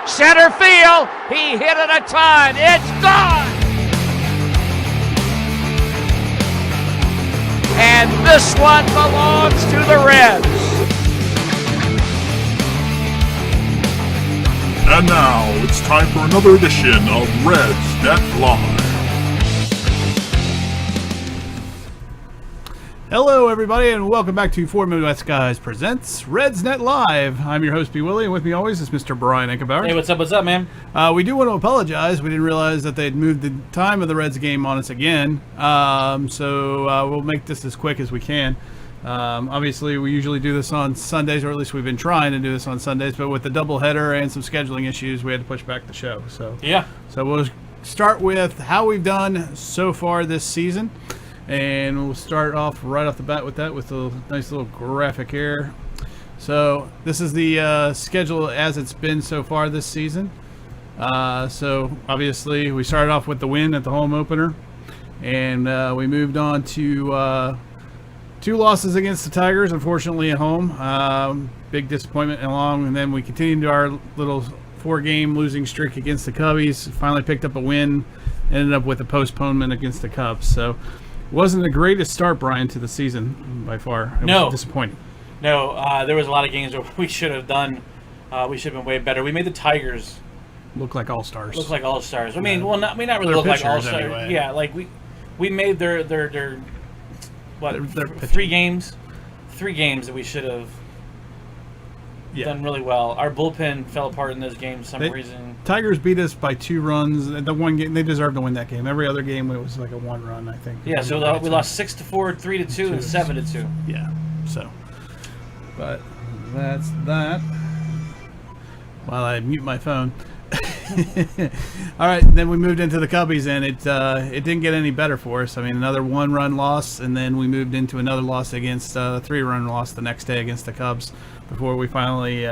Center field, he hit it a ton. It's gone. And this one belongs to the Reds. And now it's time for another edition of Reds Net Live. Hello, everybody, and welcome back to Four Midwest Guys Presents Reds Net Live. I'm your host, B. Willie, and with me always is Mr. Brian Enchenbauer. Hey, what's up, man? We do want to apologize. We didn't realize that they'd moved the time of the Reds game on us again. So we'll make this as quick as we can. Obviously, we usually do this on Sundays, or at least we've been trying to do this on Sundays, but with the doubleheader and some scheduling issues, we had to push back the show. So we'll start with how we've done so far this season. And we'll start off right off the bat with that, with a nice little graphic here. So this is the schedule as it's been so far this season. So obviously we started off with the win at the home opener, and we moved on to 2 losses against the Tigers, unfortunately at home. Big disappointment along, and then we continued our little 4-game losing streak against the Cubbies. Finally picked up a win, ended up with a postponement against the Cubs. So wasn't the greatest start, Brian, to the season by far. It was disappointing. No, there was a lot of games where we should have done. We should have been way better. We made the Tigers look like all-stars. I mean, not really look like all-stars. Anyway. Yeah, like we made their 3 games that we should have done really well. Our bullpen fell apart in those games for some reason. Tigers beat us by 2 runs. The one game they deserved to win that game. Every other game it was like a 1-run, I think. Yeah, so we lost 6-4, 3-2, and 7-2. Yeah. So, but that's that. While I mute my phone. All right, then we moved into the Cubbies, and it didn't get any better for us. I mean, another 1-run loss, and then we moved into another loss against a 3-run loss the next day against the Cubs before we finally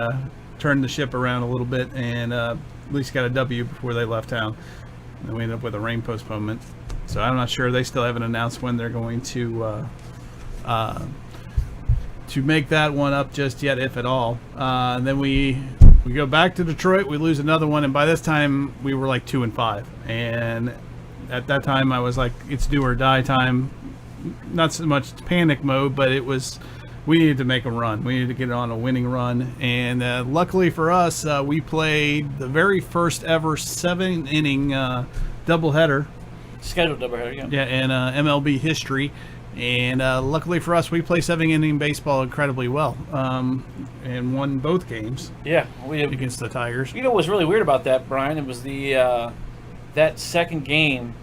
turned the ship around a little bit and at least got a W before they left town. And we ended up with a rain postponement. So I'm not sure. They still haven't announced when they're going to make that one up just yet, if at all. And then we go back to Detroit. We lose another one, and by this time we were like 2-5. And at that time I was like, it's do or die time. Not so much panic mode, but it was, we needed to make a run. We needed to get on a winning run. And luckily for us, we played the very first ever 7-inning doubleheader. Scheduled doubleheader, yeah. Yeah, in MLB history. And luckily for us, we play 7-inning baseball incredibly well, and won both games. Yeah, against the Tigers. You know what's really weird about that, Brian? It was the that second game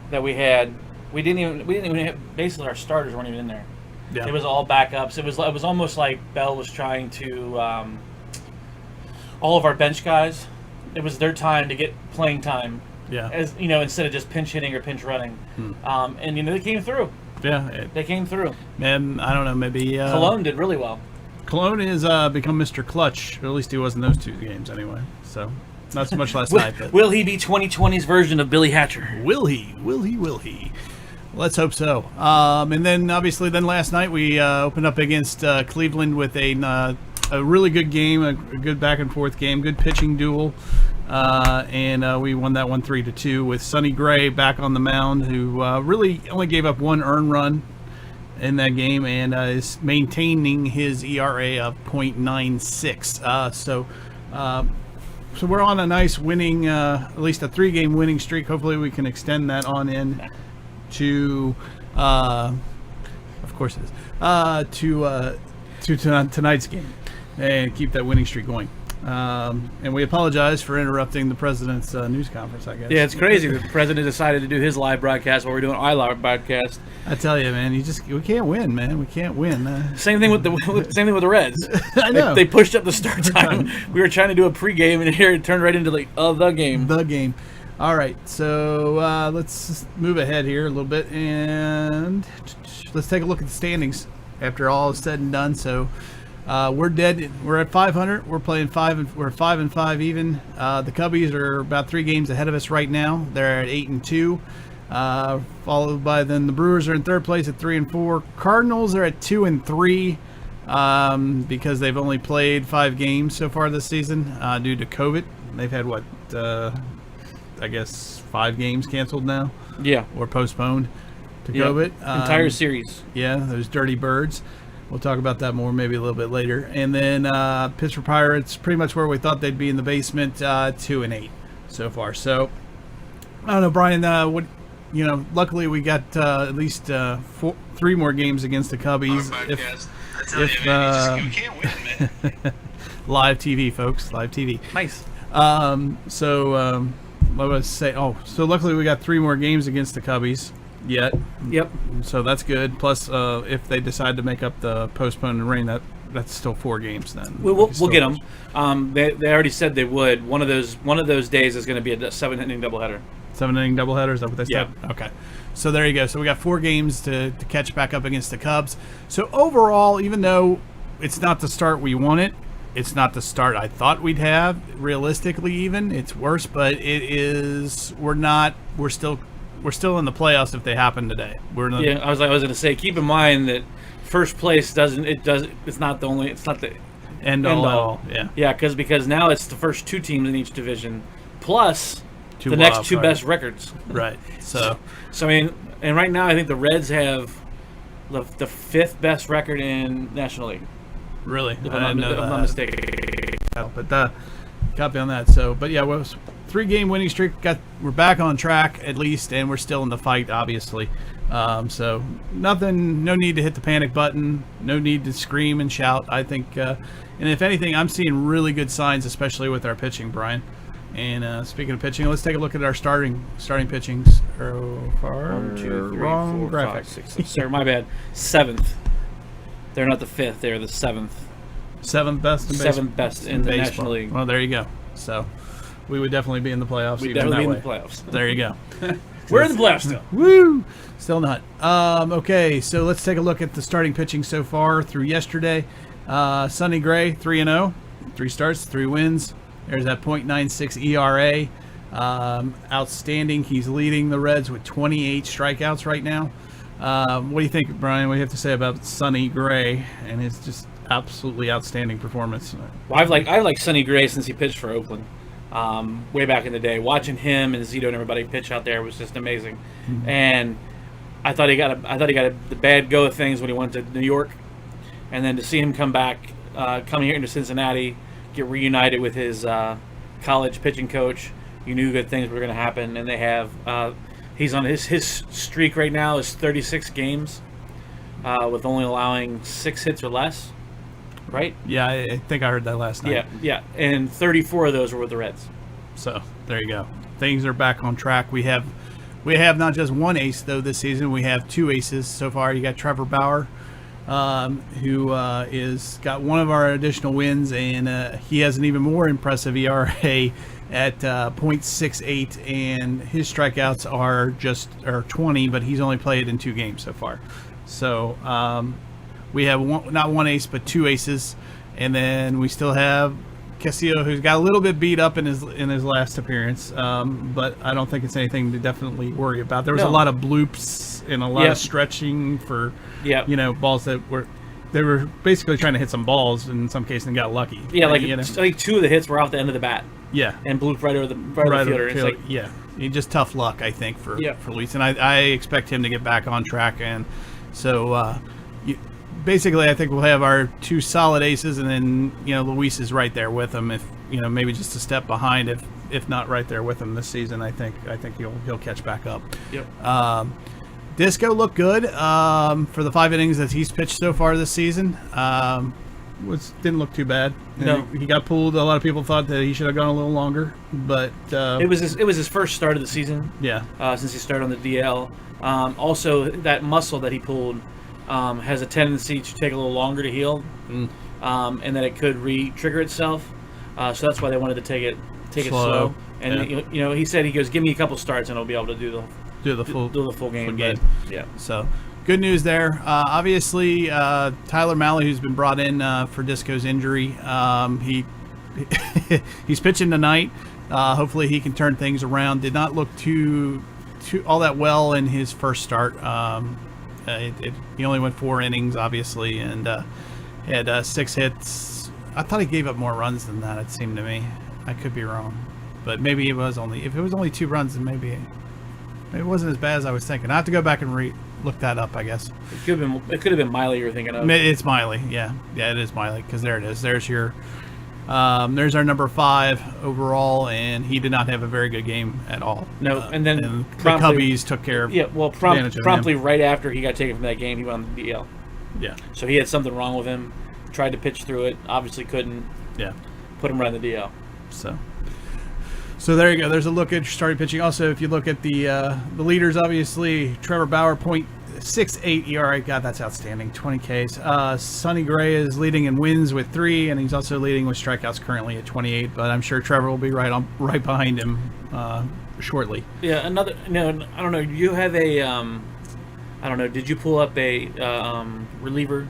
that we had. We didn't even have, basically our starters weren't even in there. Yeah. It was all backups. It was almost like Bell was trying to all of our bench guys. It was their time to get playing time. Yeah. As you know, instead of just pinch hitting or pinch running, and they came through. Yeah, they came through. Man, I don't know. Maybe Cologne did really well. Cologne has become Mr. Clutch. Or at least he was in those 2 games anyway. So not so much last night. But will he be 2020's version of Billy Hatcher? Will he? Will he? Let's hope so. And then obviously, last night we opened up against Cleveland with a really good game, a good back and forth game, good pitching duel. And we won that one 3-2 with Sonny Gray back on the mound, who really only gave up 1 earned run in that game and is maintaining his ERA of .96. So we're on a nice winning, at least a 3-game winning streak. Hopefully we can extend that on in to, of course it is, to tonight's game and keep that winning streak going. And we apologize for interrupting the president's news conference, I guess. Yeah, it's crazy. The president decided to do his live broadcast while we're doing our live broadcast. I tell you, man, we can't win, man. We can't win. Same thing with the Reds. I know. They pushed up the start time. We were trying to do a pregame, and here it turned right into the game. The game. All right, so let's move ahead here a little bit, and let's take a look at the standings after all is said and done. So. We're dead. We're at 500. We're playing 5. We're 5-5 even. The Cubbies are about 3 games ahead of us right now. They're at 8-2. Followed by then the Brewers are in 3rd place at 3-4. Cardinals are at 2-3. because they've only played 5 games so far this season due to COVID. They've had, I guess 5 games canceled now? Yeah. Or postponed to Yep. COVID. Entire series. Yeah, those dirty birds. We'll talk about that more maybe a little bit later. And then Pittsburgh Pirates, pretty much where we thought they'd be in the basement, 2-8 so far. So, I don't know, Brian, luckily we got at least 3 more games against the Cubbies. You can't win, man. Live TV, folks. Live TV. Nice. What was I say? Oh, so luckily we got 3 more games against the Cubbies yet. Yep. So that's good. Plus, if they decide to make up the postponed rain, that's still 4 games then. We'll get them. They already said they would. One of those days is going to be a 7-inning doubleheader. 7-inning doubleheader, is that what they said? Yeah. Okay. So there you go. So we got 4 games to catch back up against the Cubs. So overall, even though it's not the start we wanted, it's not the start I thought we'd have. Realistically, even it's worse, but it is. We're still in the playoffs if they happen today. I was going to say, keep in mind that first place it's not the end all. Yeah. Yeah, because now it's the first 2 teams in each division plus the next 2 best records. Right. So I mean, and right now I think the Reds have the 5th best record in National League. Really? If I'm not mistaken. But copy on that. So, but yeah, 3-game winning streak. We're back on track at least, and we're still in the fight, obviously. So no need to hit the panic button. No need to scream and shout. I think, and if anything, I'm seeing really good signs, especially with our pitching, Brian. And speaking of pitching, let's take a look at our starting pitching so far. 1, 2, 3, Wrong 4, graphic. 5, 6, 7. Sorry, my bad. 7th. They're not the 5th. They're the 7th. 7th best in baseball. 7th best in the baseball. National League. Well, there you go. So we would definitely be in the playoffs. We'd even definitely that be in the way. playoffs. There you go. We're in the playoffs still. Woo! Still not. Okay, so let's take a look at the starting pitching so far through yesterday. Sonny Gray, 3-0. 3 starts, 3 wins. There's that .96 ERA. Outstanding. He's leading the Reds with 28 strikeouts right now. What do you think, Brian? What do you have to say about Sonny Gray and his just absolutely outstanding performance? Well, I've liked Sonny Gray since he pitched for Oakland, way back in the day. Watching him and Zito and everybody pitch out there was just amazing. Mm-hmm. And I thought he got the bad go of things when he went to New York, and then to see him come here into Cincinnati, get reunited with his college pitching coach, you knew good things were going to happen, and they have. He's on his streak right now is 36 games, with only allowing 6 hits or less. Right? Yeah, I think I heard that last night. Yeah, and 34 of those were with the Reds. So there you go. Things are back on track. We have not just one ace though this season. We have 2 aces so far. You got Trevor Bauer, who is got one of our additional wins, and he has an even more impressive ERA at .68, and his strikeouts are 20, but he's only played in 2 games so far. So we have not one ace, but 2 aces, and then we still have Castillo, who's got a little bit beat up in his last appearance, but I don't think it's anything to definitely worry about. There was a lot of bloops and a lot of stretching for balls that they were basically trying to hit some balls in some cases and got lucky. Yeah, like 2 of the hits were off the end of the bat. Yeah, and blooped right over the fielder. It's like, just tough luck, I think, for Luis, and I expect him to get back on track, and so. Basically, I think we'll have our 2 solid aces, and then Luis is right there with him. If maybe just a step behind, if not right there with him this season. I think he'll catch back up. Yep. Disco looked good for the 5 innings that he's pitched so far this season. Didn't look too bad. No, he got pulled. A lot of people thought that he should have gone a little longer, but it was his first start of the season. Yeah. Since he started on the DL. Also, that muscle that he pulled. Has a tendency to take a little longer to heal, and that it could re-trigger itself. So that's why they wanted to take it slow. And he said he goes, "Give me a couple starts, and I'll be able to do the full game." But, yeah. So good news there. Obviously, Tyler Malley, who's been brought in for Disco's injury, he's pitching tonight. Hopefully, he can turn things around. Did not look too all that well in his first start. He only went 4 innings, obviously, and He had 6 hits. I thought he gave up more runs than that, it seemed to me. I could be wrong. But maybe it was only... If it was only 2 runs, then maybe it wasn't as bad as I was thinking. I have to go back and look that up, I guess. It could have been Miley you were thinking of. It's Miley, yeah. Yeah, it is Miley, because there it is. There's your... there's our number 5 overall, and he did not have a very good game at all. No, and then the Cubbies took care of promptly right after he got taken from that game, he went on the DL. Yeah. So he had something wrong with him. Tried to pitch through it. Obviously couldn't. Yeah. Put him right in the DL. So there you go. There's a look at starting pitching. Also, if you look at the leaders, obviously Trevor Bauer, .68 ERA. God, that's outstanding. 20 Ks. Sonny Gray is leading in wins with 3, and he's also leading with strikeouts currently at 28. But I'm sure Trevor will be right behind him shortly. Yeah. I don't know. You have a I don't know. Did you pull up a reliever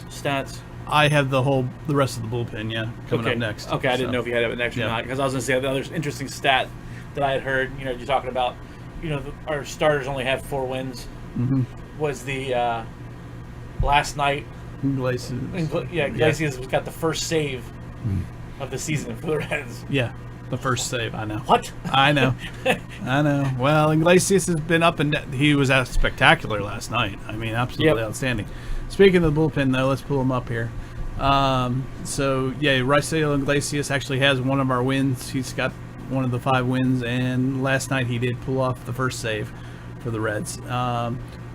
stats? I have the rest of the bullpen, coming up next. Okay, I didn't know if you had it next or not, because I was going to say the other interesting stat that I had heard, you're talking about, our starters only have 4 wins, was the last night. Iglesias. Iglesias got the first save of the season for the Reds. Yeah, the first save, I know. What? I know. Well, Iglesias has been up and down. He was spectacular last night. I mean, absolutely outstanding. Speaking of the bullpen, though, let's pull him up here. Raisel Iglesias actually has one of our wins. He's got one of the 5 wins, and last night he did pull off the first save for the Reds.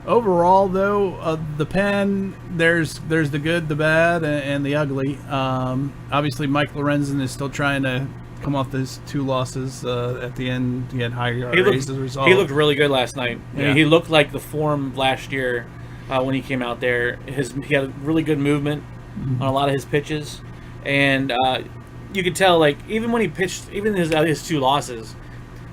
Overall, though, the pen, there's the good, the bad, and the ugly. Obviously, Mike Lorenzen is still trying to come off those 2 losses at the end. He had higher ERAs as a result. He looked really good last night. Yeah. I mean, he looked like the form last year. When he came out there, he had really good movement on a lot of his pitches, and you could tell, like, even when he pitched, even his 2 losses,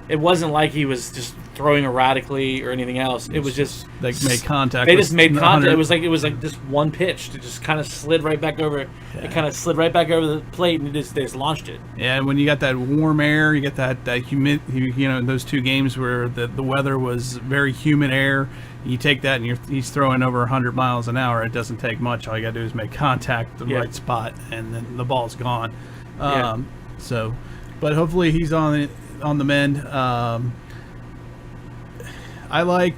it wasn't like he was just throwing erratically or anything else. It was just they made contact. They just made contact. It was like just one pitch that just kind of slid right back over. Yeah. It kind of slid right back over the plate, and they just launched it. Yeah, and when you got that warm air, you get that humid. Those 2 games where the weather was very humid air. You take that and he's throwing over 100 miles an hour. It doesn't take much. All you got to do is make contact at the right spot, and then the ball's gone. But hopefully he's on the mend. I like,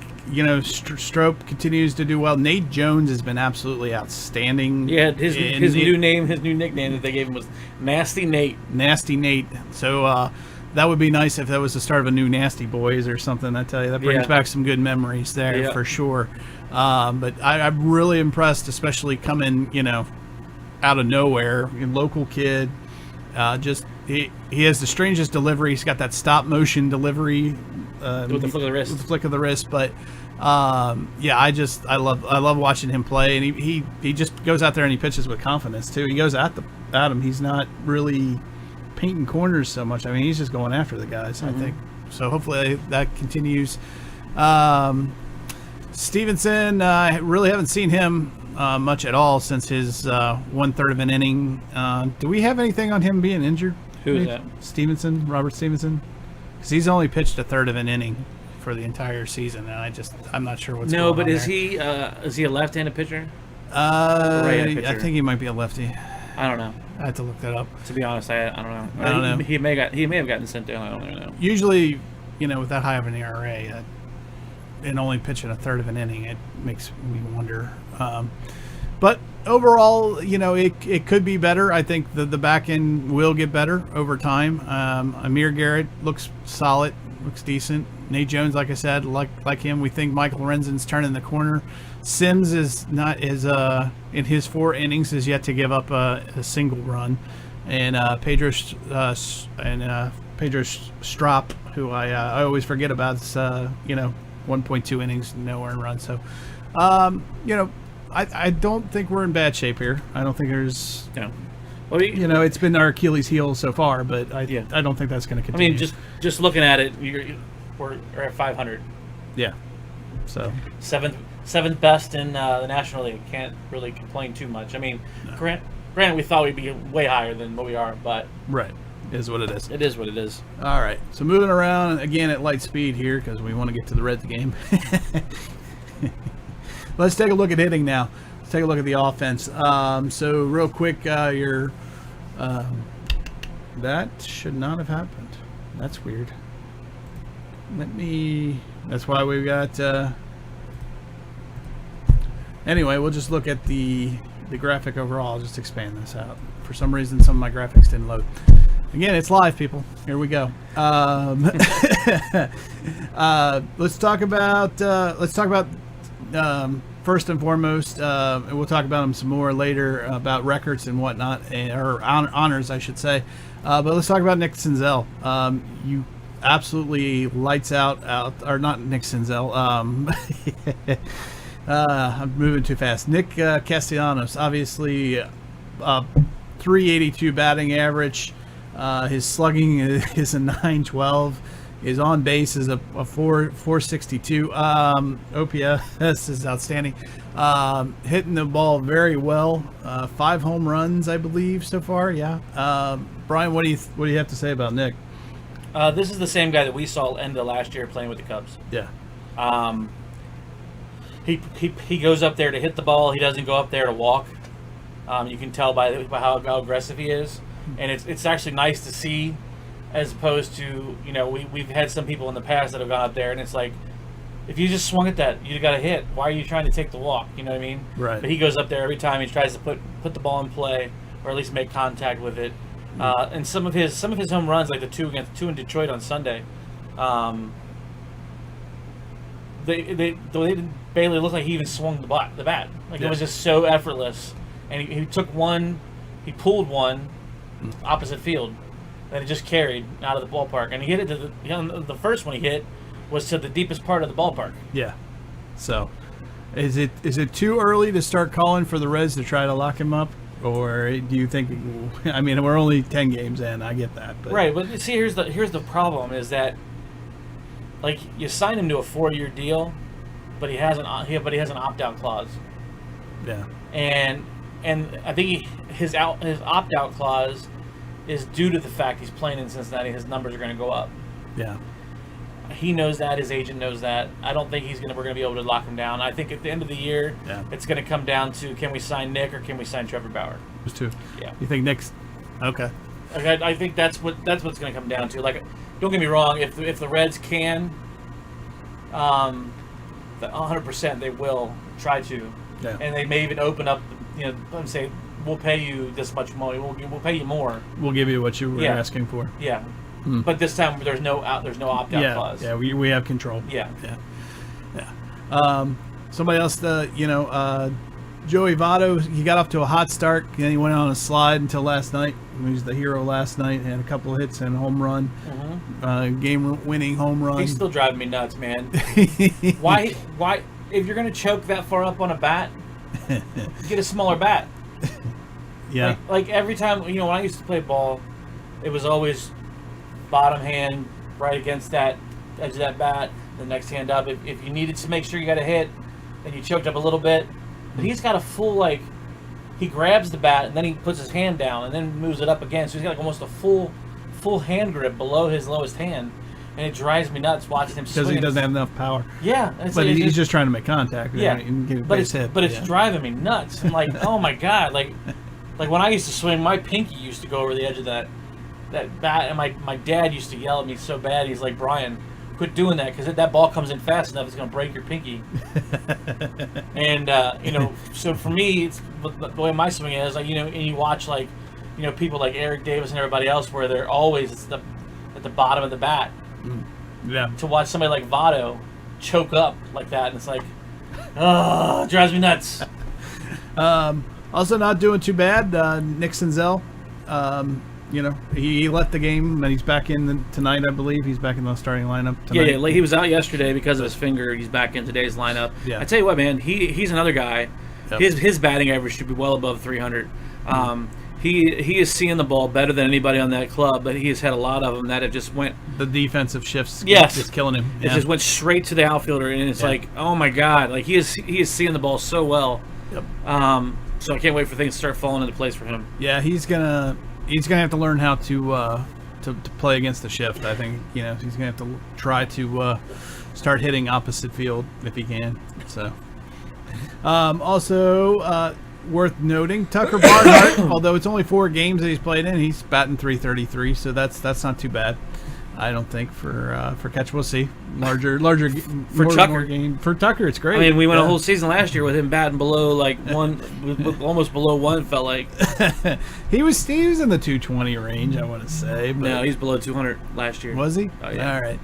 Strope continues to do well. Nate Jones has been absolutely outstanding. Yeah, his new nickname that they gave him was Nasty Nate. Nasty Nate. So that would be nice if that was the start of a new Nasty Boys or something. I tell you, that brings back some good memories there for sure. But I'm really impressed, especially coming, out of nowhere. Local kid. He has the strangest delivery. He's got that stop motion delivery with the flick of the wrist. With the flick of the wrist, but I love watching him play, and he just goes out there and he pitches with confidence too. He goes at him. He's not really painting corners so much. I mean, he's just going after the guys. I think so. Hopefully that continues. Stevenson, I really haven't seen him much at all since his 1/3 of an inning. Do we have anything on him being injured? Who is that? Stevenson, Robert Stevenson, because he's only pitched 1/3 of an inning for the entire season, and I'm not sure what's going on. No, but is he a left-handed pitcher? Right-handed pitcher? I think he might be a lefty. I don't know. I have to look that up. To be honest, I don't know. I don't know. He may have gotten sent down. I don't even know. Usually, with that high of an ERA, and only pitching 1/3 of an inning, it makes me wonder. But overall, it could be better. I think the back end will get better over time. Amir Garrett looks solid, looks decent. Nate Jones, like I said, like him, we think Michael Lorenzen's turning the corner. Sims is not in his 4 innings is yet to give up a single run, and Pedro Strop, who I always forget about, is 1.2 innings, no earned run. So, I don't think we're in bad shape here. I don't think there's, well, it's been our Achilles heel so far, but I don't think that's going to continue. I mean, just looking at it, we're at 500. Yeah. So seventh best in the National League. Can't really complain too much. I mean, granted, we thought we'd be way higher than what we are, but right. It is what it is. It is what it is. All right. So moving around again at light speed here because we want to get to the Reds game. Let's take a look at hitting now. take a look at the offense. So real quick, that should not have happened. That's weird. That's why we've got, anyway, we'll just look at the graphic overall. I'll just expand this out. For some reason, some of my graphics didn't load. Again, it's live, people. Here we go. Let's talk about first and foremost, and we'll talk about them some more later about records and whatnot, or honors, I should say. But let's talk about Nick Senzel. You absolutely lights out, or not Nick Senzel. I'm moving too fast. Nick Castellanos, obviously, 382 batting average. His slugging is a 912. His on base is a 462. OPS is outstanding. Hitting the ball very well. 5 home runs, I believe, so far. Yeah. Brian, what do you have to say about Nick? This is the same guy that we saw end of last year playing with the Cubs. Yeah. He goes up there to hit the ball. He doesn't go up there to walk. You can tell by how aggressive he is, and it's actually nice to see, as opposed to, we've had some people in the past that have gone up there and it's like, if you just swung at that, you got to hit. Why are you trying to take the walk? You know what I mean? Right. But he goes up there every time. He tries to put the ball in play, or at least make contact with it. And some of his home runs, like the two in Detroit on Sunday, they didn't barely look like he even swung the bat. Like, it was just so effortless. And he took one, he pulled one opposite field that it just carried out of the ballpark. And he hit it to the first one he hit was to the deepest part of the ballpark. Yeah. So, is it too early to start calling for the Reds to try to lock him up? Or do you think, I mean, we're only 10 games in, I get that. But. Right, but see, here's the problem is that, like, you sign him to a 4-year deal, but he has an opt-out clause. Yeah. And I think his opt-out clause is due to the fact he's playing in Cincinnati. His numbers are going to go up. Yeah. He knows that. His agent knows that. I don't think we're going to be able to lock him down. I think at the end of the year, it's going to come down to, can we sign Nick or can we sign Trevor Bauer? Those two. Yeah. You think Nick's okay? I think that's what's going to come down to. Like, don't get me wrong. If the Reds can, 100% they will try to, and they may even open up. And say, we'll pay you this much money. We'll pay you more. We'll give you what you were asking for. Yeah. But this time there's no opt-out clause. Yeah, we have control. Yeah. Somebody else, Joey Votto, he got off to a hot start, and then he went on a slide until last night. He was the hero last night, had a couple of hits and a home run, game-winning home run. He's still driving me nuts, man. Why? If you're going to choke that far up on a bat, get a smaller bat. Yeah. Like every time, when I used to play ball, it was always bottom hand right against that edge of that bat, the next hand up. If you needed to make sure you got a hit, then you choked up a little bit. But he's got a full, he grabs the bat and then he puts his hand down and then moves it up again. So he's got almost a full hand grip below his lowest hand. And it drives me nuts watching him swing. Because he doesn't have enough power. Yeah. But he's just trying to make contact. Yeah. And get a but base hit. It's driving me nuts. I'm like, oh my God. Like when I used to swing, my pinky used to go over the edge of that bat. And my dad used to yell at me so bad. He's like, Brian, quit doing that, because if that ball comes in fast enough, it's going to break your pinky. And, so for me, it's the way my swing is, and you watch, people like Eric Davis and everybody else where they're always at the bottom of the bat. Yeah. To watch somebody like Votto choke up like that, and it's like, it drives me nuts. Also not doing too bad, Nick Senzel. He left the game and he's back in tonight, I believe. He's back in the starting lineup tonight. Yeah, he was out yesterday because of his finger. He's back in today's lineup. Yeah. I tell you what, man, he's another guy. Yep. His batting average should be well above 300. He is seeing the ball better than anybody on that club, but he has had a lot of them that have just went. The defensive shifts just killing him. It just went straight to the outfielder, and it's like, oh my God, like he is seeing the ball so well. Yep. So I can't wait for things to start falling into place for him. Yeah, he's gonna have to learn how to play against the shift. I think he's gonna have to try to start hitting opposite field if he can. So Also, worth noting, Tucker Barnhart, although it's only 4 games that he's played in, he's batting .333, so that's not too bad. I don't think for catch. We'll see. Larger for Tucker. More game. For Tucker, it's great. I mean, we went a whole season last year with him batting below like one, almost below 1. Felt like he was in the 220 range. I want to say, but no, he's below 200 last year. Was he? Oh, yeah. All right.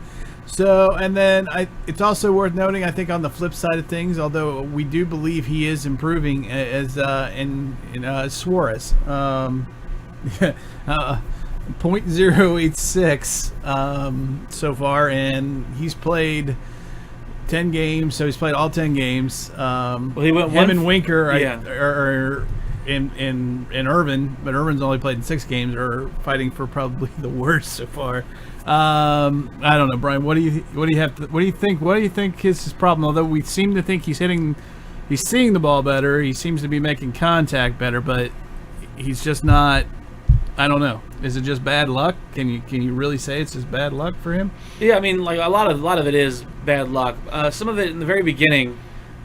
So, and then it's also worth noting, I think, on the flip side of things, although we do believe he is improving, as in Suarez. .086 so far, and he's played 10 games, so he's played all 10 games. Well, he went him and Winker yeah. are in Irvin, but Irvin's only played in 6 games, are fighting for probably the worst so far. I don't know, Brian. What do you think? What do you think is his problem? Although we seem to think he's seeing the ball better, he seems to be making contact better, but he's just not. I don't know. Is it just bad luck? Can you really say it's just bad luck for him? Yeah, I mean, like a lot of it is bad luck. Some of it in the very beginning,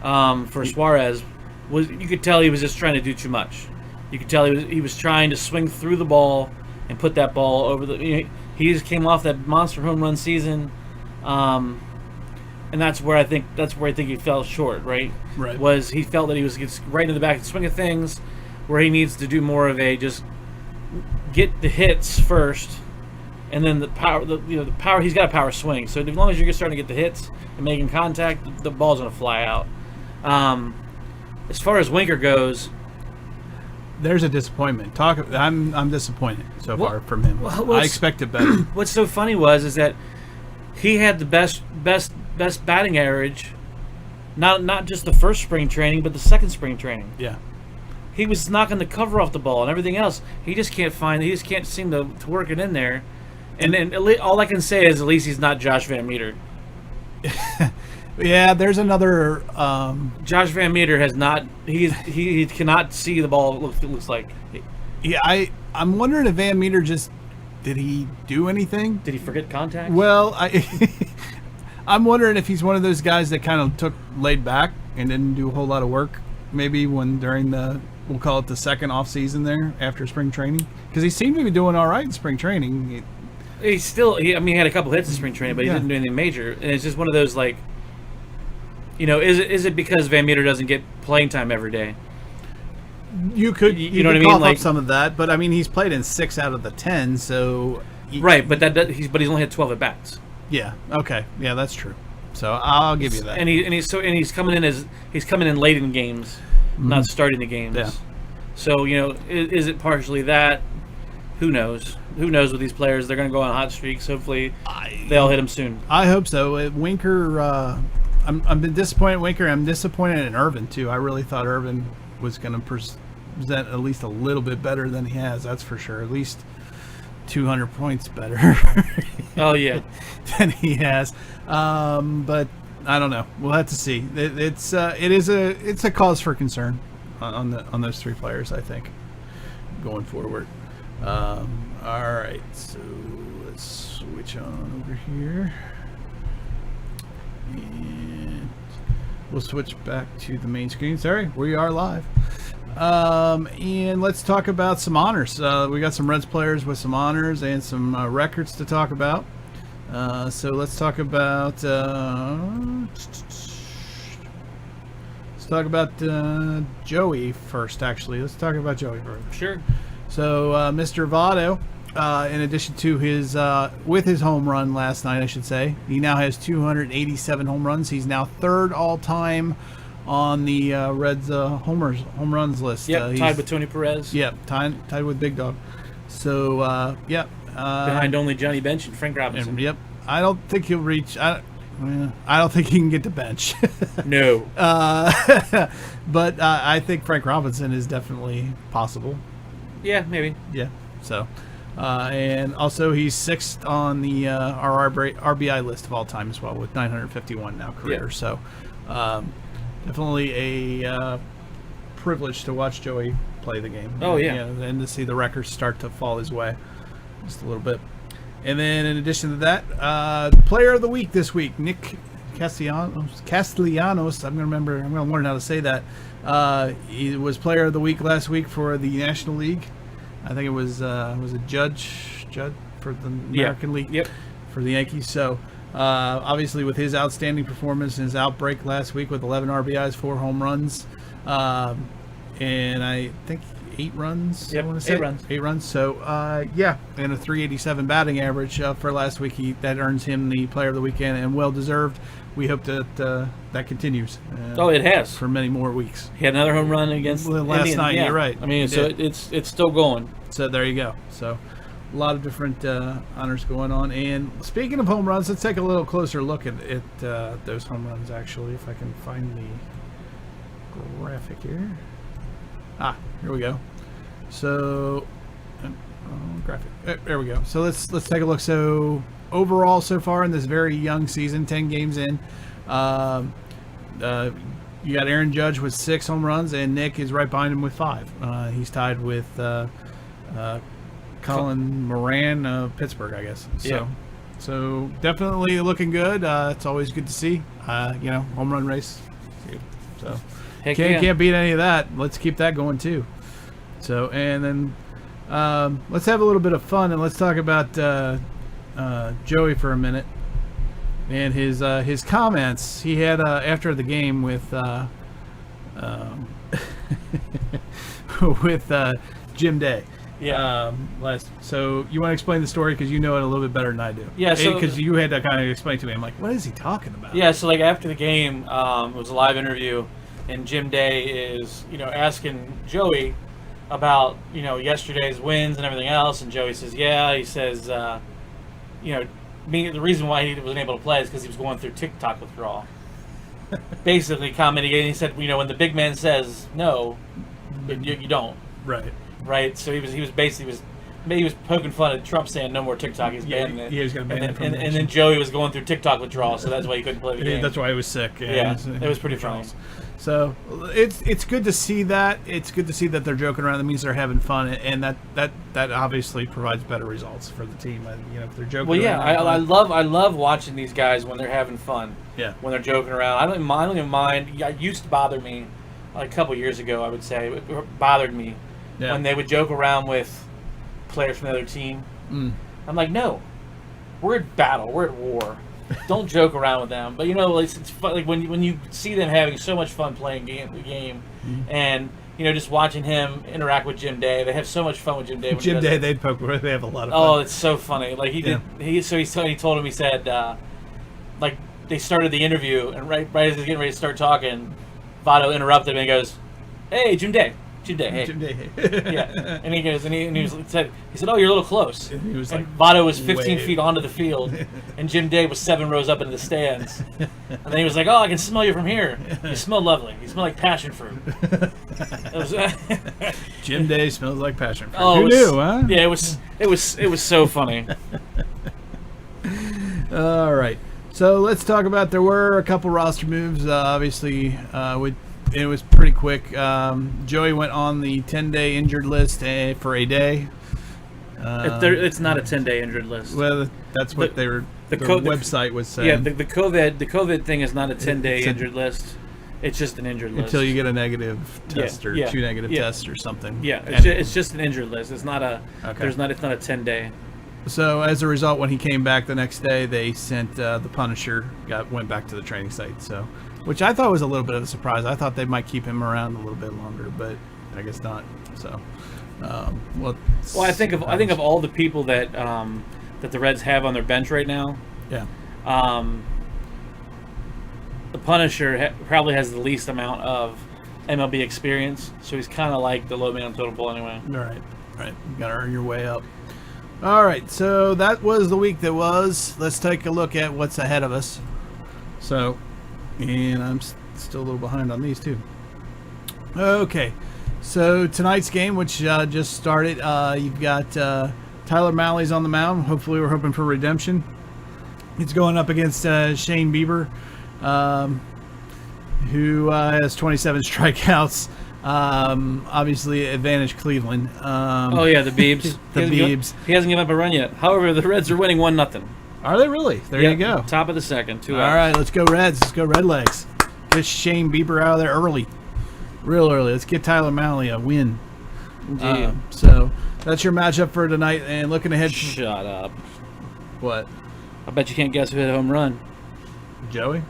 for Suarez, was you could tell he was just trying to do too much. You could tell he was trying to swing through the ball and put that ball over the. He just came off that monster home run season, and that's where I think he fell short. Right. Was he felt that he was right in the back of the swing of things, where he needs to do more of a just get the hits first, and then the power. The power. He's got a power swing, so as long as you're starting to get the hits and making contact, the ball's going to fly out. As far as Winker goes, there's a disappointment. I'm disappointed so far from him. I expected better. What's so funny is that he had the best batting average, not just the first spring training, but the second spring training. Yeah. He was knocking the cover off the ball and everything else. He just can't seem to work it in there. And then all I can say is at least he's not Josh Van Meter. Yeah, there's another. Josh Van Meter has not. He cannot see the ball. It looks like. Yeah, I'm wondering if Van Meter did he do anything? Did he forget contact? Well, I'm wondering if he's one of those guys that kind of laid back and didn't do a whole lot of work. Maybe during we'll call it the second off season there after spring training, because he seemed to be doing all right in spring training. He had a couple hits in spring training, but he didn't do anything major. And it's just one of those like. Is it because Van Meter doesn't get playing time every day? You know what I mean? Like some of that, but I mean he's played in 6 out of the 10, so right. But he's only had 12 at bats. Yeah. Okay. Yeah, that's true. So I'll give you that. And he's coming in late in games, not starting the games. Yeah. So is it partially that? Who knows? Who knows with these players? They're going to go on hot streaks. Hopefully, they'll hit them soon. I hope so. Winker. I'm been disappointed in Winker. I'm disappointed in Irvin too. I really thought Irvin was going to present at least a little bit better than he has. That's for sure. At least 200 points better. Oh yeah, than he has. But I don't know. We'll have to see. It's a cause for concern on those 3 players. I think going forward. All right. So let's switch on over here. And we'll switch back to the main screen. Sorry, we are live. And let's talk about some honors. We got some Reds players with some honors and some records to talk about. So let's talk about Joey first. Actually, let's talk about Joey first. Sure. So Mr. Votto. In addition to his with his home run last night, I should say, he now has 287 home runs. He's now 3rd all time on the Reds home runs list. Yep, tied with Tony Perez. Yep, tied with Big Dog. So behind only Johnny Bench and Frank Robinson. Yep, I don't think he'll reach. I don't think he can get the bench. No. But I think Frank Robinson is definitely possible. Yeah, maybe. Yeah. So. And also he's 6th on the our RBI list of all time as well, with 951 now career. Yeah. So definitely a privilege to watch Joey play the game. Oh yeah, and to see the records start to fall his way just a little bit. And then in addition to that, player of the week this week, Nick Castellanos. I'm going to learn how to say that. He was Player of the Week last week for the National League. I think it was a Judge for the American League. Yep. For the Yankees. So obviously with his outstanding performance and his outbreak last week with 11 RBIs, 4 home runs, and I think 8 runs. Yep, I want to say 8 runs. 8 runs. So and a 387 batting average for last week. That earns him the Player of the Weekend, and well deserved. We hope that that continues. It has for many more weeks. He had another home run against last Indians. night. Yeah. You're right. I mean, so it's still going. So there you go. So a lot of different honors going on. And speaking of home runs, let's take a little closer look at those home runs. Actually, if I can find the graphic here. Here we go. So, graphic. There we go. So let's take a look. So overall, so far in this very young season, 10 games in, you got Aaron Judge with 6 home runs, and Nick is right behind him with 5. He's tied with Colin Moran of Pittsburgh, I guess. So definitely looking good. It's always good to see. Home run race. So can't beat any of that. Let's keep that going too. So and then let's have a little bit of fun and let's talk about Joey for a minute and his comments he had after the game with with Jim Day. Yeah. So you want to explain the story because you know it a little bit better than I do. Yeah. So because you had to kind of explain to me. I'm like, what is he talking about? Yeah. So like after the game, it was a live interview, and Jim Day is asking Joey about yesterday's wins and everything else, and Joey says, yeah. He says, the reason why he wasn't able to play is because he was going through TikTok withdrawal. Basically commenting, and he said, when the big man says no, you don't. Right, so he was basically poking fun at Trump saying no more TikTok. He's banning it. Yeah, he's going to ban it. And then Joey was going through TikTok withdrawal, so that's why he couldn't play the game. That's why he was sick. Yeah, it was pretty funny. So it's good to see that. It's good to see that they're joking around. That means they're having fun, and that obviously provides better results for the team. If they're joking. Well, yeah, around, I love watching these guys when they're having fun. Yeah. When they're joking around, I don't even mind. It used to bother me a couple years ago. I would say it bothered me. Yeah. When they would joke around with players from the other team. I'm like, no, we're at battle, we're at war. Don't joke around with them. But it's fun, like when you see them having so much fun playing the game, and just watching him interact with Jim Day. They have so much fun with Jim Day. Jim Day, they have a lot of fun. Oh, it's so funny. Like he told him, he said, like they started the interview, and right as he's getting ready to start talking, Votto interrupted him and he goes, "Hey, Jim Day, hey." Jim Day. Yeah, and he goes, he said, "Oh, you're a little close." And he was Votto was 15 feet onto the field, and Jim Day was 7 rows up into the stands. And then he was like, "Oh, I can smell you from here. You smell lovely. You smell like passion fruit." Jim Day smells like passion fruit. Oh, Who knew, huh? Yeah, it was so funny. All right, so let's talk about. There were a couple roster moves. Obviously, it was pretty quick. Joey went on the 10-day injured list for a day. It's not a 10-day injured list. Well, that's what the website was saying. Yeah, the COVID thing is not a 10-day injured list. It's just an injured list until you get a negative test or 2 negative tests or something. Yeah, it's just an injured list. It's not a. Okay. It's not a 10-day. So as a result, when he came back the next day, they sent the Punisher went back to the training site. So. Which I thought was a little bit of a surprise. I thought they might keep him around a little bit longer, but I guess not. So, I think of all the people that the Reds have on their bench right now. Yeah. The Punisher probably has the least amount of MLB experience, so he's kind of like the low man on totem pole anyway. Right. You gotta earn your way up. All right. So that was the week that was. Let's take a look at what's ahead of us. So. And I'm still a little behind on these too. Okay, so tonight's game, which just started, you've got Tyler Malley's on the mound. Hopefully we're hoping for redemption. He's going up against Shane Bieber, who has 27 strikeouts. Obviously advantage Cleveland. The Biebs. The Biebs. He hasn't given up a run yet. However, the Reds are winning 1-0. Are they really? There you go. Top of the second. 2 All outs. right, let's go Reds. Let's go Redlegs. Get Shane Bieber out of there early. Real early. Let's get Tyler Malley a win. So that's your matchup for tonight. And looking ahead. Shut up. What? I bet you can't guess who hit a home run. Joey?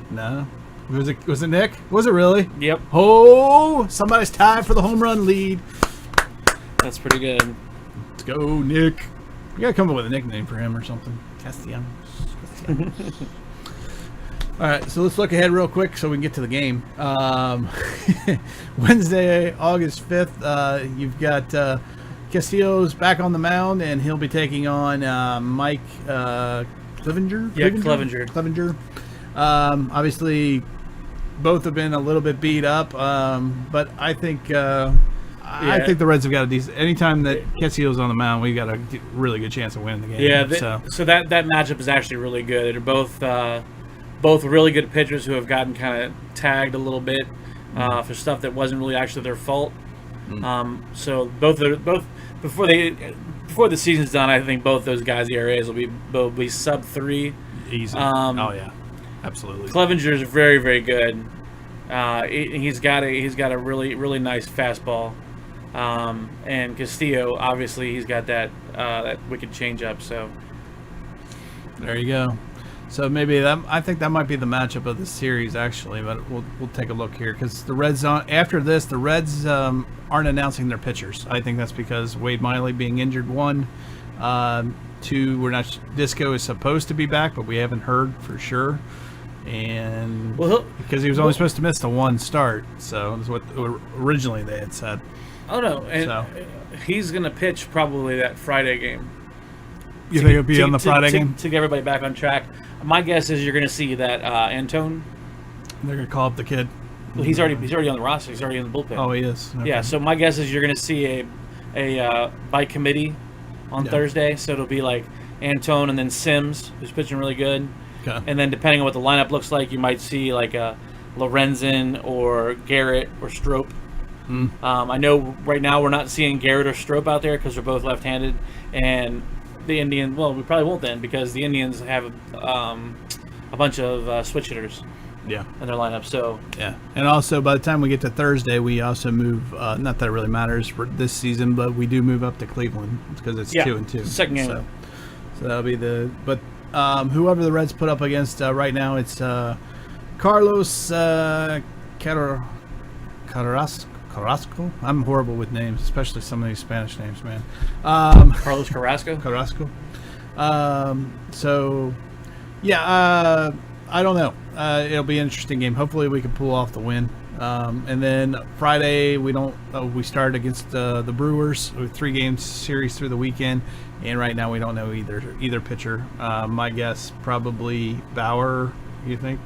No. Was it Nick? Was it really? Yep. Oh, somebody's tied for the home run lead. That's pretty good. Let's go, Nick. We gotta come up with a nickname for him or something. Castellanos. All right, so let's look ahead real quick so we can get to the game. Wednesday, August 5th, you've got Castillo's back on the mound, and he'll be taking on Mike Clevenger. Yeah, Clevenger. Clevenger. Obviously, both have been a little bit beat up, but I think I think the Reds have got a decent. Anytime that Castillo's on the mound, we've got a really good chance of winning the game. Yeah, so that matchup is actually really good. They're both really good pitchers who have gotten kind of tagged a little bit for stuff that wasn't really actually their fault. So both before the season's done, I think both those guys' ERAs will be sub 3. Easy. Oh yeah, absolutely. Clevenger is very, very good. He's got a really, really nice fastball, and Castillo obviously he's got that wicked changeup. So there you go. So maybe I think that might be the matchup of the series actually, but we'll take a look here because the Reds after this the Reds aren't announcing their pitchers. I think that's because Wade Miley being injured 1, 2 we're not. Disco is supposed to be back, but we haven't heard for sure. And because he was only supposed to miss the 1 start, so that's what originally they had said. Oh no, and he's going to pitch probably that Friday game. You think he'll be on the Friday game to get everybody back on track? My guess is you're going to see that Antone. They're going to call up the kid. Well, he's already on the roster. He's already in the bullpen. Oh, he is. Okay. Yeah. So my guess is you're going to see a by committee on Thursday. So it'll be like Antone and then Sims, who's pitching really good. Okay. And then depending on what the lineup looks like, you might see like a Lorenzen or Garrett or Strope. I know right now we're not seeing Garrett or Strope out there because they're both left-handed, and the Indians. Well, we probably won't then because the Indians have a bunch of switch hitters. Yeah. In their lineup. So yeah, and also by the time we get to Thursday, we also move. Not that it really matters for this season, but we do move up to Cleveland because it's 2-2. Second game. So that'll be whoever the Reds put up against right now, it's Carlos Carrasco. I'm horrible with names, especially some of these Spanish names, man. Carlos Carrasco. So, yeah, I don't know. It'll be an interesting game. Hopefully, we can pull off the win. And then Friday, we start against the Brewers with 3-game series through the weekend. And right now, we don't know either pitcher. My guess, probably Bauer. You think?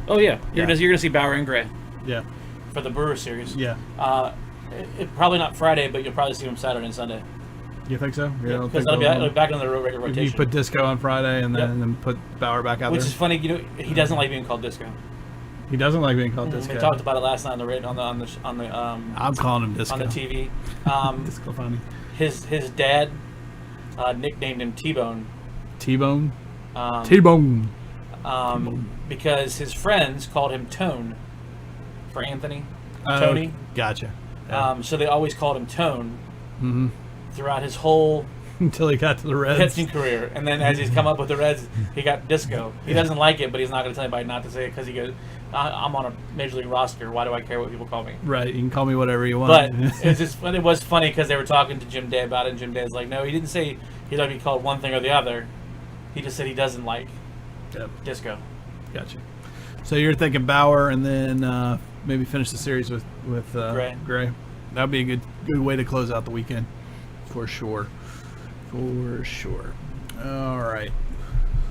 Oh yeah, you're gonna see Bauer and Gray. Yeah. For the Brewers series. Yeah. Probably not Friday, but you'll probably see him Saturday and Sunday. You think so? Yeah, because it'll be back on the regular rotation. You put Disco on Friday and then put Bauer back out Which there. is funny. He doesn't like being called Disco. He doesn't like being called Disco. We talked about it last night on the I'm calling him Disco on the TV. Disco funny. His dad nicknamed him T-Bone. T-Bone. T-Bone. Because his friends called him Tone for Anthony. Tony. Gotcha. Yeah. So they always called him Tone throughout his whole until he got to the Reds pitching career, and then as he's come up with the Reds, he got Disco. He doesn't like it, but he's not going to tell anybody not to say it because he goes, "I'm on a major league roster. Why do I care what people call me?" Right. You can call me whatever you want. But it was funny because they were talking to Jim Day about it, and Jim Day was like, "No, he didn't say he'd like to be called one thing or the other. He just said he doesn't like Disco." Gotcha. So you're thinking Bauer, and then maybe finish the series with Gray. That'd be a good way to close out the weekend, for sure. All right.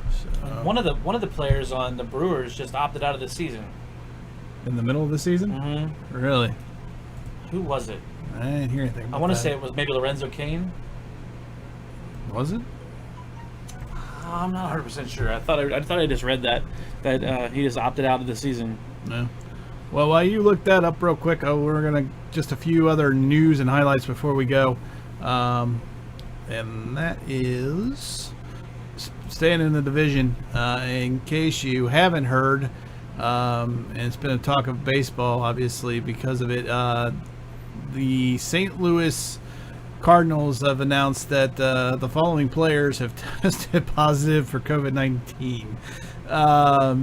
So, one of the players on the Brewers just opted out of the season. In the middle of the season? Mm-hmm. Really? Who was it? I didn't hear anything about I want to say it was maybe Lorenzo Cain. Was it? I'm not 100% sure. I thought I just read that he just opted out of the season. No. Well, while you look that up real quick, we're gonna just a few other news and highlights before we go, and that is staying in the division, in case you haven't heard, and it's been a talk of baseball, obviously, because of it, the St. Louis Cardinals have announced that the following players have tested positive for COVID-19.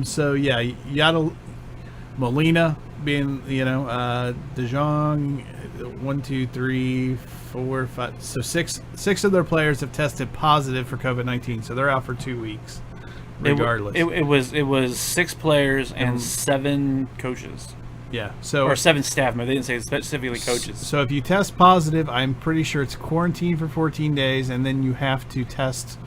So, yeah, Yadiel Molina being, DeJong, 1, 2, 3, 4, 5. So six of their players have tested positive for COVID-19. So they're out for 2 weeks, regardless. It was 6 players and 7 coaches. Yeah. So or 7 staff members. They didn't say specifically coaches. So if you test positive, I'm pretty sure it's quarantine for 14 days, and then you have to test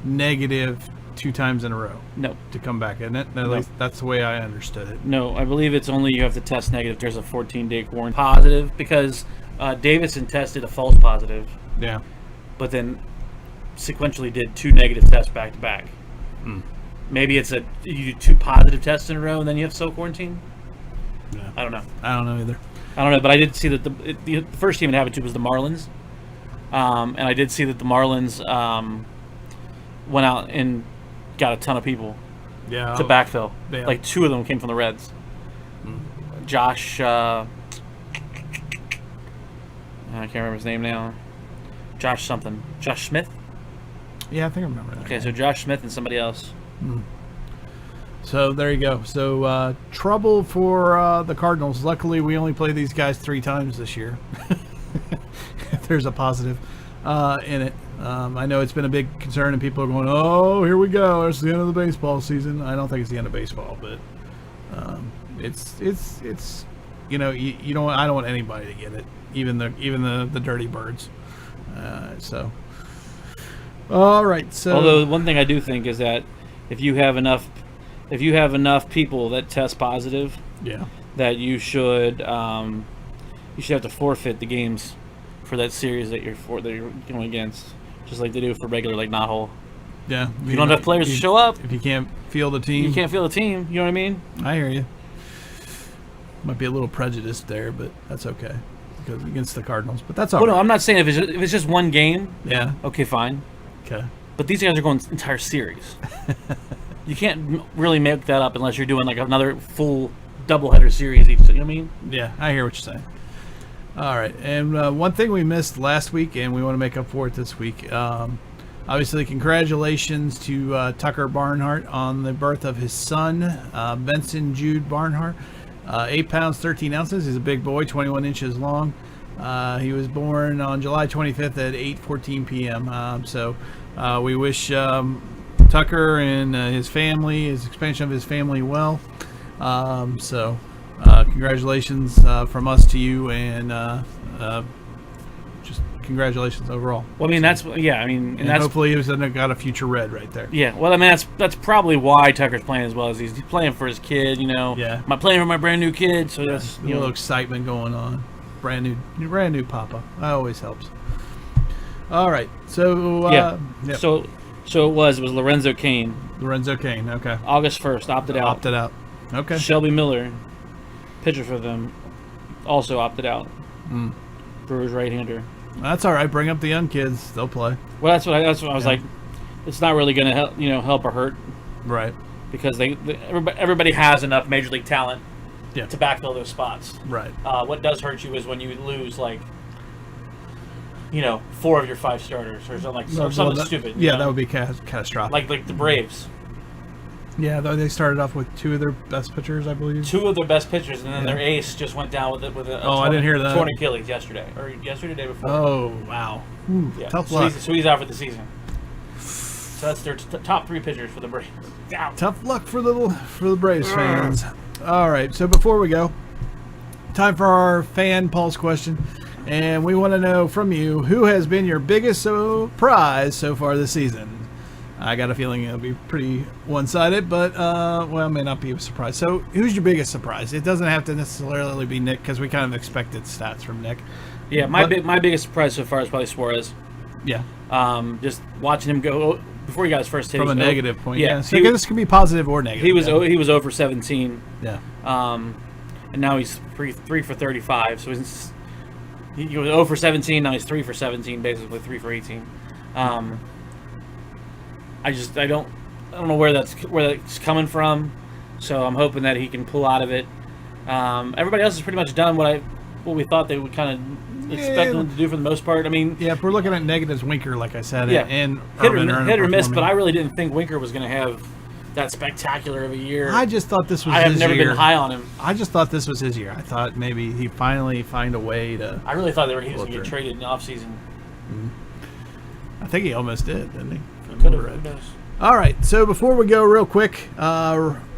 negative 2 times in a row. No. To come back, isn't it? At least that's the way I understood it. No, I believe it's only you have to test negative. There's a 14-day quarantine. Positive, because Davidson tested a false positive. Yeah. But then sequentially did 2 negative tests back to back. Maybe it's you do 2 positive tests in a row and then you have to self-quarantine? Yeah. I don't know. I don't know either. I don't know, but I did see that the first team it happened to was the Marlins. And I did see that the Marlins went out and got a ton of people to backfill. Yeah. Like 2 of them came from the Reds. Josh, I can't remember his name now. Josh something. Josh Smith? Yeah, I think I remember that. Okay, so Josh Smith and somebody else. So there you go. So trouble for the Cardinals. Luckily, we only play these guys 3 times this year. If there's a positive in it. I know it's been a big concern, and people are going, "Oh, here we go. It's the end of the baseball season." I don't think it's the end of baseball, but it's you don't. I don't want anybody to get it, even the dirty birds. So all right. So although one thing I do think is that if you have enough people that test positive, that you should have to forfeit the games for that series that you're going against, just like they do for regular knothole. Yeah. If you don't have players to show up, if you can't field a team, you can't field a team. You know what I mean? I hear you. Might be a little prejudiced there, but that's okay because against the Cardinals. But that's all right. No, I'm not saying if it's just one game. Yeah. Okay, fine. Okay. But these guys are going entire series. You can't really make that up unless you're doing another full doubleheader series each. You know what I mean? Yeah, I hear what you're saying. All right, and one thing we missed last week, and we want to make up for it this week. Obviously, congratulations to Tucker Barnhart on the birth of his son, Benson Jude Barnhart. 8 pounds, 13 ounces. He's a big boy, 21 inches long. He was born on July 25th at 8:14 p.m. So we wish Tucker and his family, his expansion of his family, well. Congratulations from us to you, and just congratulations overall. Well, I mean, and that's hopefully he's got a future Red right there. Yeah, well, I mean, that's probably why Tucker's playing as well as he's playing for his kid. Yeah. I'm playing for my brand new kid, so that's a little excitement going on. Brand new papa. That always helps. All right, so Yep. So it was Lorenzo Cain. Lorenzo Cain. Okay. August 1st, opted out. Okay. Shelby Miller, pitcher for them, also opted out. Brewers right-hander. That's all right. Bring up the young kids; they'll play. Well, that's what I was like. It's not really going to help or hurt, right? Because everybody has enough major league talent to backfill those spots. Right. What does hurt you is when you lose 4 of your 5 starters or something stupid. Yeah, that would be catastrophic. Like the Braves. Yeah, they started off with 2 of their best pitchers, I believe. 2 of their best pitchers, and then their ace just went down with a I didn't hear that. torn Achilles yesterday, or the day before. Oh, wow. Ooh, yeah. Tough luck. So he's out for the season. So that's their top 3 pitchers for the Braves. Ow. Tough luck for the Braves fans. All right, so before we go, time for our fan pulse question. And we want to know from you, who has been your biggest surprise so far this season? I got a feeling it'll be pretty one-sided, but, it may not be a surprise. So, who's your biggest surprise? It doesn't have to necessarily be Nick, because we kind of expected stats from Nick. Yeah, my biggest surprise so far is probably Suarez. Yeah. Just watching him go before he got his first hit. From a negative point, yeah. So this could be positive or negative. He was over 17. Yeah. And now he's 3 for 35. So he was 0 for 17. Now he's 3 for 17, basically 3 for 18. I don't know where that's coming from. So I'm hoping that he can pull out of it. Everybody else has pretty much done what we thought they would kind of expect them to do for the most part. I mean, yeah, if we're looking at negatives, Winker, like I said, yeah, and hit or miss. But I really didn't think Winker was going to have that spectacular of a year. I just thought this was I his have never year. been high on him. I just thought this was his year. I thought maybe he'd finally find a way to... I really thought he was going to get traded in the offseason. I think he almost did, didn't he? Could have. Who knows? All right, so before we go real quick,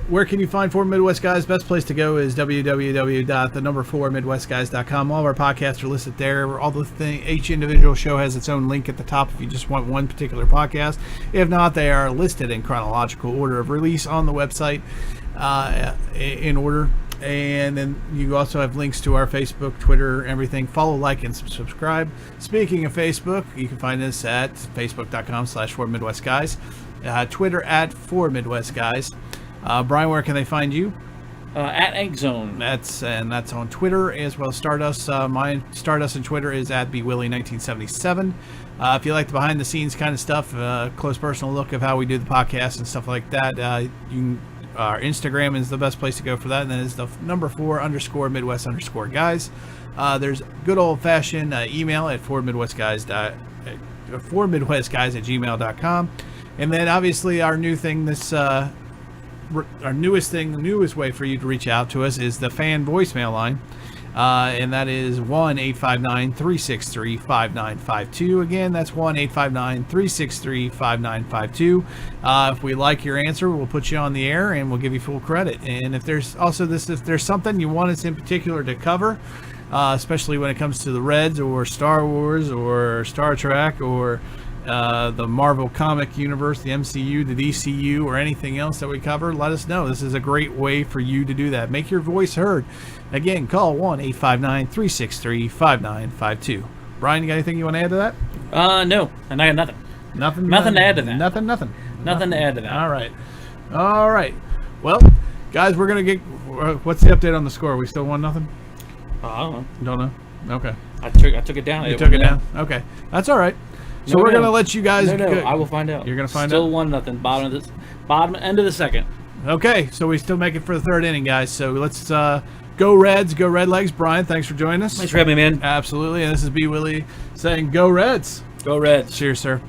where can you find 4 Midwest Guys? Best place to go is www.4midwestguys.com. All of our podcasts are listed there. Each individual show has its own link at the top if you just want one particular podcast. If not, they are listed in chronological order of release on the website in order. And then you also have links to our Facebook, Twitter, everything. Follow, like, and subscribe. Speaking of Facebook, you can find us at facebook.com/4MidwestGuys. Twitter at 4MidwestGuys. Brian, where can they find you? At Eggzone. That's on Twitter as well as Stardust. My Stardust on Twitter is at bwilly1977. If you like the behind the scenes kind of stuff, close personal look of how we do the podcast and stuff like that, our Instagram is the best place to go for that, and then it's the number 4_Midwest_guys. There's good old fashioned email at 4midwestguys@gmail.com, and then obviously our new thing, the newest way for you to reach out to us is the fan voicemail line, and that is 1-859-363-5952. Again, that's 1-859-363-5952. If we like your answer, we'll put you on the air and we'll give you full credit. And if there's something you want us in particular to cover, especially when it comes to the Reds or Star Wars or Star Trek or the Marvel comic universe, the MCU, the DCU, or anything else that we cover, let us know. This is a great way for you to do that. Make your voice heard. Again, call 1-859-363-5952. Brian, you got anything you want to add to that? No, and I got nothing. Nothing to add to that. Nothing to add to that. All right. Well, guys, we're gonna get. What's the update on the score? We still 1-0? I don't know. Okay. I took it down. You took it down. Okay, that's all right. So we're gonna let you guys. No, I will find out. You're gonna find Still out. Still 1-0. Bottom end of the second. Okay, so we still make it for the third inning, guys. So let's go Reds, go Red Legs. Brian, thanks for joining us. Thanks for having me, man. Absolutely, and this is B. Willie saying, "Go Reds." Go Reds. Cheers, sir.